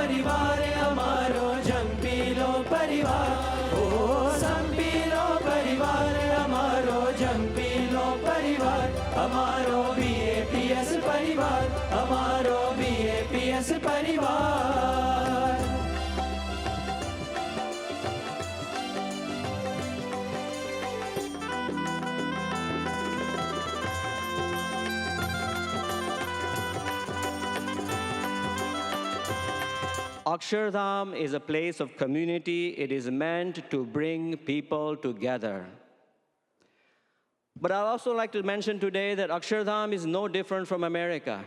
परिवार हमारो जंपीलो परिवार ओ संपीलो परिवार हमारो जंपीलो परिवार हमारो BAPS परिवार हमारो BAPS परिवार। Akshardham is a place of community. It is meant to bring people together. But I'd also like to mention today that Akshardham is no different from America.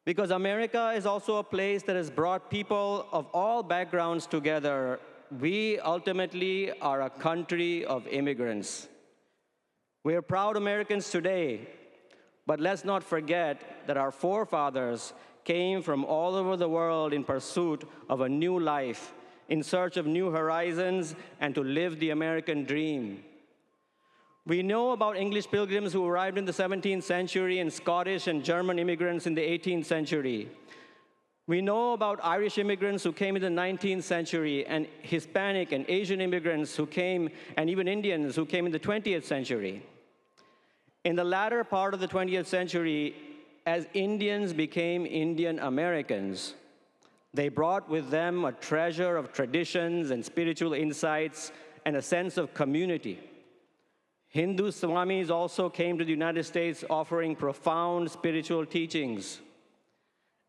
Because America is also a place that has brought people of all backgrounds together. We ultimately are a country of immigrants. We are proud Americans today, but let's not forget that our forefathers came from all over the world in pursuit of a new life, in search of new horizons, and to live the American dream. We know about English pilgrims who arrived in the 17th century and Scottish and German immigrants in the 18th century. We know about Irish immigrants who came in the 19th century and Hispanic and Asian immigrants who came, and even Indians who came in the 20th century. In the latter part of the 20th century, as Indians became Indian Americans, they brought with them a treasure of traditions and spiritual insights and a sense of community. Hindu Swamis also came to the United States offering profound spiritual teachings.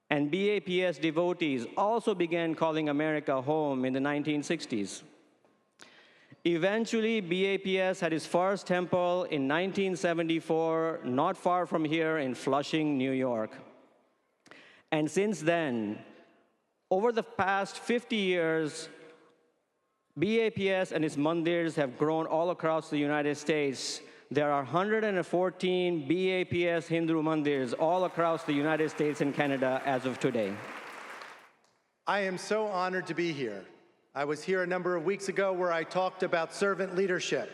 And BAPS devotees also began calling America home in the 1960s. Eventually, BAPS had its first temple in 1974, not far from here in Flushing, New York. And since then, over the past 50 years, BAPS and its mandirs have grown all across the United States. There are 114 BAPS Hindu mandirs all across the United States and Canada as of today. I am so honored to be here. I was here a number of weeks ago where I talked about servant leadership.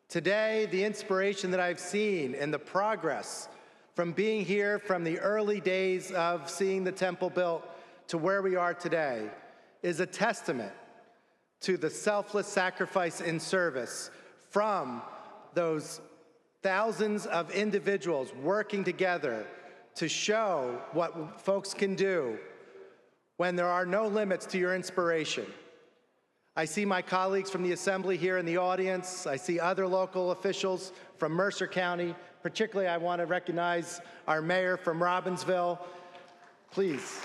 Today, the inspiration that I've seen and the progress from being here from the early days of seeing the temple built to where we are today is a testament to the selfless sacrifice in service from those thousands of individuals working together to show what folks can do when there are no limits to your inspiration. I see my colleagues from the Assembly here in the audience. I see other local officials from Mercer County. Particularly, I want to recognize our mayor from Robbinsville. Please.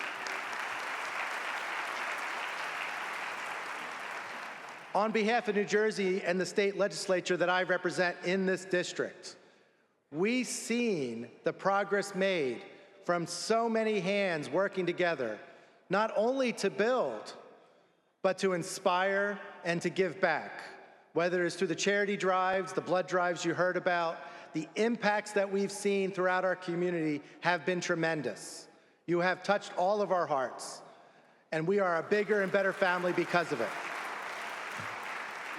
On behalf of New Jersey and the state legislature that I represent in this district, we've seen the progress made from so many hands working together, not only to build, but to inspire and to give back. Whether it's through the charity drives, the blood drives you heard about, the impacts that we've seen throughout our community have been tremendous. You have touched all of our hearts, and we are a bigger and better family because of it.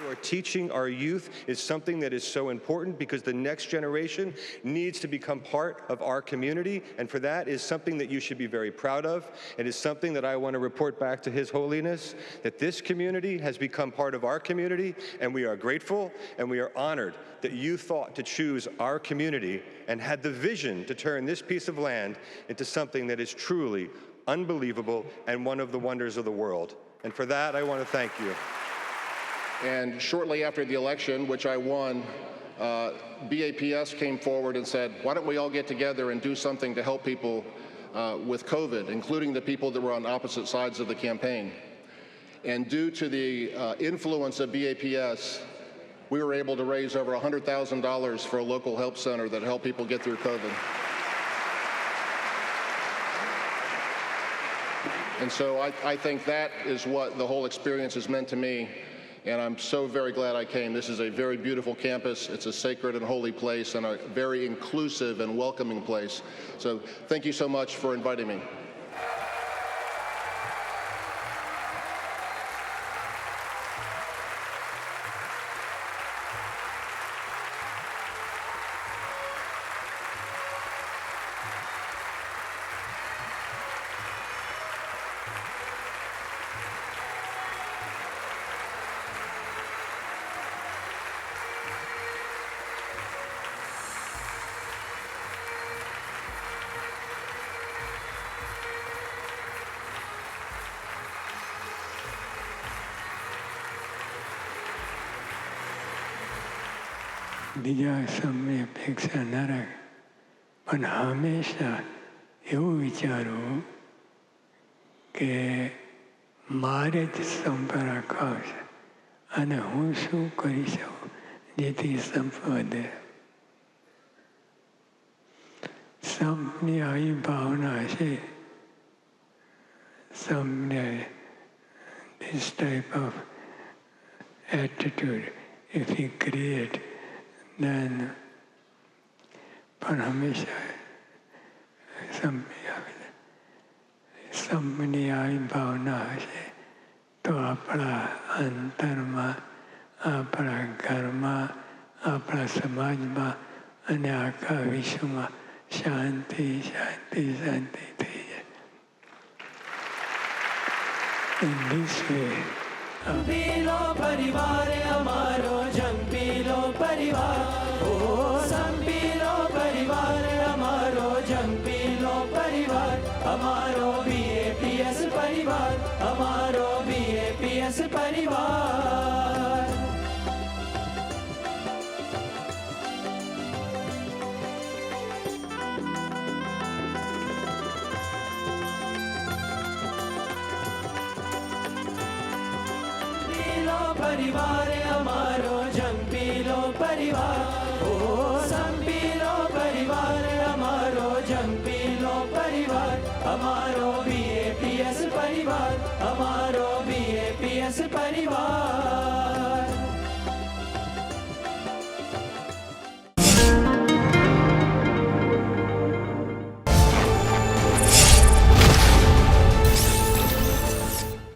Or teaching our youth is something that is so important because the next generation needs to become part of our community, and for that is something that you should be very proud of. It is something that I want to report back to His Holiness, that this community has become part of our community, and we are grateful and we are honored that you thought to choose our community and had the vision to turn this piece of land into something that is truly unbelievable and one of the wonders of the world. And for that, I want to thank you. And shortly after the election, which I won, BAPS came forward and said, why don't we all get together and do something to help people with COVID, including the people that were on opposite sides of the campaign. And due to the influence of BAPS, we were able to raise over $100,000 for a local help center that helped people get through COVID. And so I think that is what the whole experience has meant to me. And I'm so very glad I came. This is a very beautiful campus. It's a sacred and holy place and a very inclusive and welcoming place. So thank you so much for inviting me. બીજા સમયની અપેક્ષા ન રાખે, પણ હંમેશા એવું વિચારવું કે મારે જ સંપ રાખવા છે અને હું શું કરી શકું જેથી સંપ વધે. સંપની આવી ભાવના હશે, સંપને this type of attitude, if we create, then પણ હંમેશા સંપની આવી ભાવના હશે તો આપણા અંતરમાં, આપણા ઘરમાં, આપણા સમાજમાં અને આખા વિશ્વમાં શાંતિ શાંતિ શાંતિ થઈ જાય. In this way, સંપીલો પરિવાર અમારો જંપીલો પરિવાર, ઓ સંપીલો પરિવાર અમારો જંપીલો પરિવાર, અમારો BAPS પરિવાર, અમારો BAPS પરિવાર. પરિવાર અમારો જંપીલો પરિવાર, ઓ સંપીલો પરિવાર અમારો જંપીલો પરિવાર, અમારો BAPS પરિવાર, અમારો BAPS પરિવાર.